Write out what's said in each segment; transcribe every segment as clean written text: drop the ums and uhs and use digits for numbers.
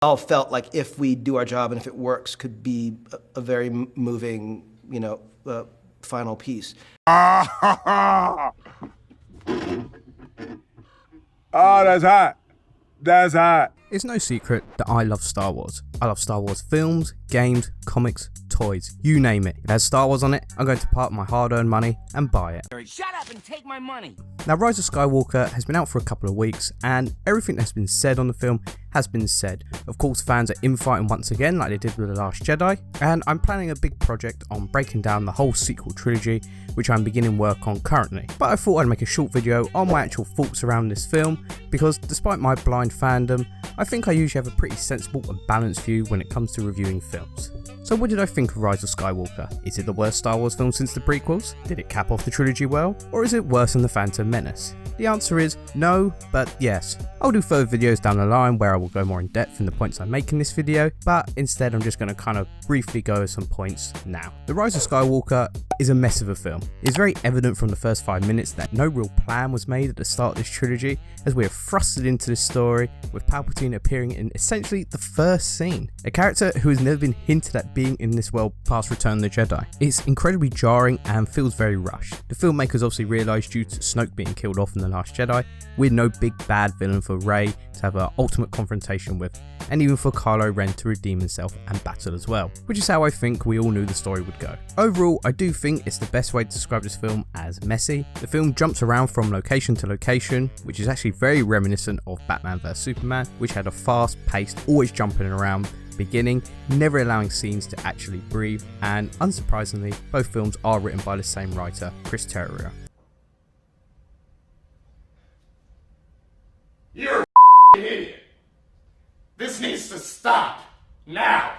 all felt like if we do our job and if it works, could be a very moving, final piece. Oh, that's hot. That's hot. It's no secret that I love Star Wars. I love Star Wars films, games, comics, toys, you name it. If it has Star Wars on it, I'm going to park my hard-earned money and buy it. Shut up and take my money. Now, Rise of Skywalker has been out for a couple of weeks, and everything that's been said on the film has been said. Of course, fans are infighting once again like they did with The Last Jedi, and I'm planning a big project on breaking down the whole sequel trilogy, which I'm beginning work on currently. But I thought I'd make a short video on my actual thoughts around this film, because despite my blind fandom, I think I usually have a pretty sensible and balanced view when it comes to reviewing films. So what did I think of Rise of Skywalker? Is it the worst Star Wars film since the prequels? Did it cap off the trilogy well? Or is it worse than The Phantom Menace? The answer is no, but yes. I'll do further videos down the line where I will go more in depth in the points I make in this video, but instead I'm just going to kind of briefly go over some points now. The Rise of Skywalker is a mess of a film. It's very evident from the first 5 minutes that no real plan was made at the start of this trilogy, as we are thrusted into this story with Palpatine appearing in essentially the first scene. A character who has never been hinted at being in this world past Return of the Jedi. It's incredibly jarring and feels very rushed. The filmmakers obviously realised due to Snoke being killed off in The Last Jedi, we had no big bad villain for Rey to have an ultimate confrontation with, and even for Kylo Ren to redeem himself and battle as well, which is how I think we all knew the story would go. Overall, I do think it's the best way to describe this film as messy. The film jumps around from location to location, which is actually very reminiscent of Batman vs Superman, which had a fast-paced, always jumping around beginning, never allowing scenes to actually breathe, and unsurprisingly, both films are written by the same writer, Chris Terrio. You're an idiot. This needs to stop now.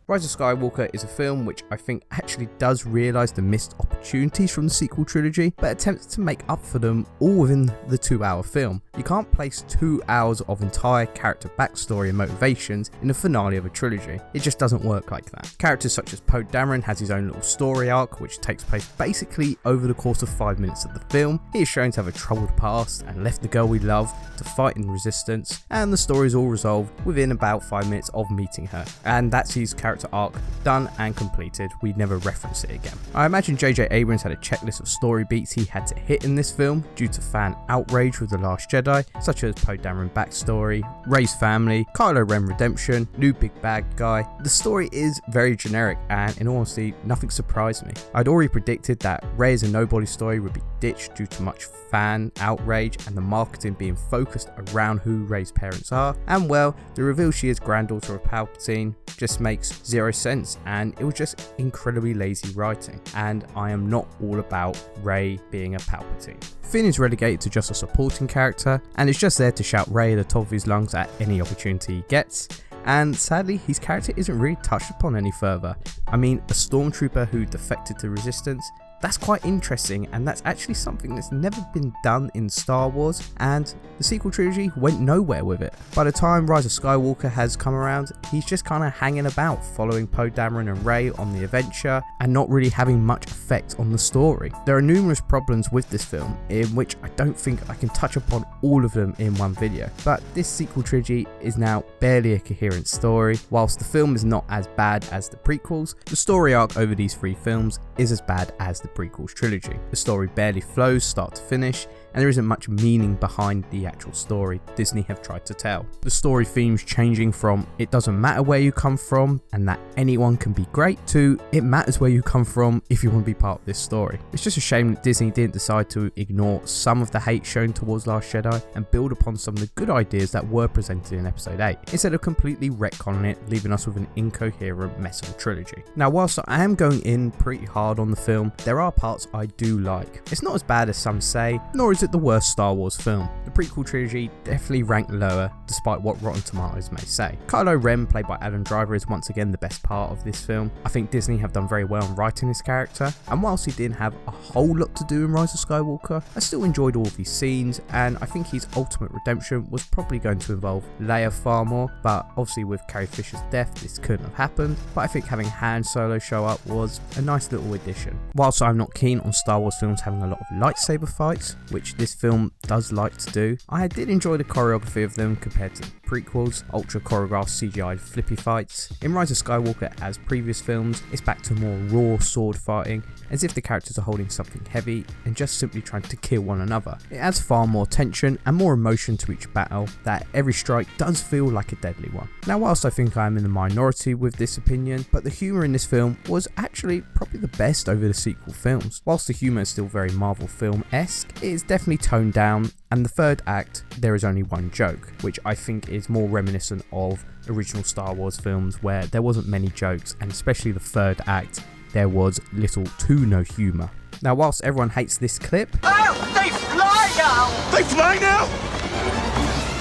Rise of Skywalker is a film which I think actually does realise the missed opportunities from the sequel trilogy, but attempts to make up for them all within the 2-hour film. You can't place 2 hours of entire character backstory and motivations in the finale of a trilogy. It just doesn't work like that. Characters such as Poe Dameron has his own little story arc which takes place basically over the course of 5 minutes of the film. He is shown to have a troubled past and left the girl we love to fight in resistance, and the story is all resolved within about 5 minutes of meeting her, and that's his character arc done and completed. We never reference it again. I imagine J.J. Abrams had a checklist of story beats he had to hit in this film due to fan outrage with The Last Jedi, such as Poe Dameron backstory, Rey's family, Kylo Ren redemption, new big bad guy. The story is very generic, and in all honesty, nothing surprised me. I'd already predicted that Rey as a nobody story would be ditched due to much fan outrage and the marketing being focused around who Rey's parents are, and well, the reveal she is granddaughter of Palpatine just makes zero sense, and it was just incredibly lazy writing, and I am not all about Rey being a Palpatine. Finn is relegated to just a supporting character, and is just there to shout Rey at the top of his lungs at any opportunity he gets, and sadly his character isn't really touched upon any further. I mean, a stormtrooper who defected to Resistance, that's quite interesting, and that's actually something that's never been done in Star Wars, and the sequel trilogy went nowhere with it. By the time Rise of Skywalker has come around, he's just kind of hanging about, following Poe Dameron and Rey on the adventure, and not really having much effect on the story. There are numerous problems with this film, in which I don't think I can touch upon all of them in one video, but this sequel trilogy is now barely a coherent story. Whilst the film is not as bad as the prequels, the story arc over these 3 films is as bad as the prequels trilogy. The story barely flows start to finish, and there isn't much meaning behind the actual story Disney have tried to tell. The story themes changing from it doesn't matter where you come from and that anyone can be great to it matters where you come from if you want to be part of this story. It's just a shame that Disney didn't decide to ignore some of the hate shown towards Last Jedi and build upon some of the good ideas that were presented in episode 8, instead of completely retconning it, leaving us with an incoherent mess of a trilogy. Now, whilst I am going in pretty hard on the film, there are parts I do like. It's not as bad as some say, nor is it the worst Star Wars film. The prequel trilogy definitely ranked lower, despite what Rotten Tomatoes may say. Kylo Ren, played by Adam Driver, is once again the best part of this film. I think Disney have done very well in writing this character, and whilst he didn't have a whole lot to do in Rise of Skywalker, I still enjoyed all of his scenes, and I think his ultimate redemption was probably going to involve Leia far more, but obviously with Carrie Fisher's death this couldn't have happened, but I think having Han Solo show up was a nice little addition. Whilst I'm not keen on Star Wars films having a lot of lightsaber fights, which this film does like to do, I did enjoy the choreography of them compared to prequels, ultra choreographed CGI flippy fights. In Rise of Skywalker, as previous films, it's back to more raw sword fighting, as if the characters are holding something heavy and just simply trying to kill one another. It adds far more tension and more emotion to each battle, that every strike does feel like a deadly one. Now, whilst I think I am in the minority with this opinion, but the humour in this film was actually probably the best over the sequel films. Whilst the humour is still very Marvel film-esque, it is definitely toned down, and the third act, there is only one joke, which I think is more reminiscent of original Star Wars films where there wasn't many jokes, and especially the third act, there was little to no humour. Now, whilst everyone hates this clip, Oh, they fly now! They fly now?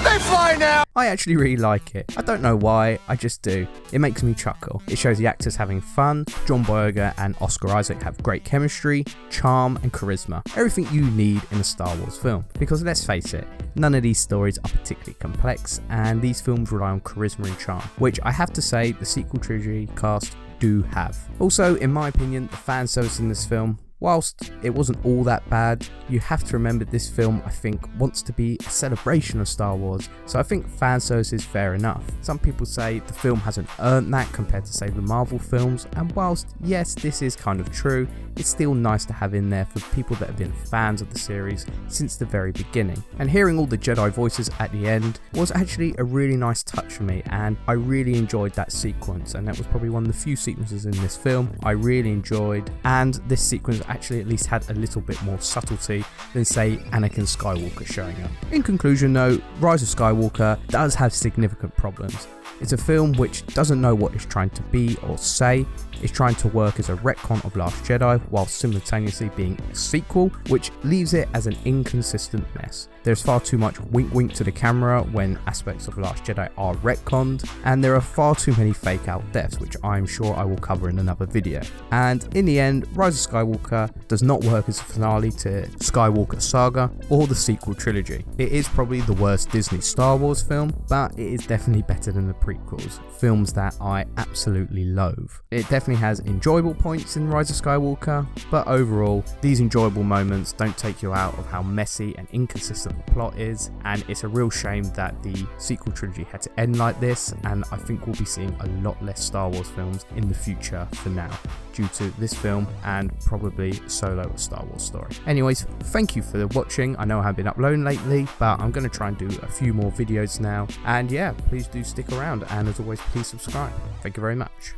They fly now! I actually really like it. I don't know why, I just do. It makes me chuckle. It shows the actors having fun. John Boyega and Oscar Isaac have great chemistry, charm and charisma. Everything you need in a Star Wars film. Because let's face it, none of these stories are particularly complex, and these films rely on charisma and charm, which I have to say the sequel trilogy cast do have. Also, in my opinion, the fan service in this film, whilst it wasn't all that bad, you have to remember this film, I think, wants to be a celebration of Star Wars, so I think fan service is fair enough. Some people say the film hasn't earned that compared to, say, the Marvel films, and whilst yes, this is kind of true, it's still nice to have in there for people that have been fans of the series since the very beginning. And hearing all the Jedi voices at the end was actually a really nice touch for me, and I really enjoyed that sequence, and that was probably one of the few sequences in this film I really enjoyed, and this sequence actually at least had a little bit more subtlety than, say, Anakin Skywalker showing up. In conclusion though, Rise of Skywalker does have significant problems. It's a film which doesn't know what it's trying to be or say. It's trying to work as a retcon of Last Jedi while simultaneously being a sequel, which leaves it as an inconsistent mess. There's far too much wink wink to the camera when aspects of Last Jedi are retconned, and there are far too many fake out deaths, which I'm sure I will cover in another video. And in the end, Rise of Skywalker does not work as a finale to Skywalker Saga or the sequel trilogy. It is probably the worst Disney Star Wars film, but it is definitely better than the prequels, films that I absolutely loathe. It definitely has enjoyable points in Rise of Skywalker, but overall, these enjoyable moments don't take you out of how messy and inconsistent the plot is, and it's a real shame that the sequel trilogy had to end like this, and I think we'll be seeing a lot less Star Wars films in the future for now, due to this film and probably Solo, a Star Wars story. Anyways, thank you for watching. I know I haven't been uploading lately, but I'm going to try and do a few more videos now, and yeah, please do stick around, and as always, please subscribe. Thank you very much.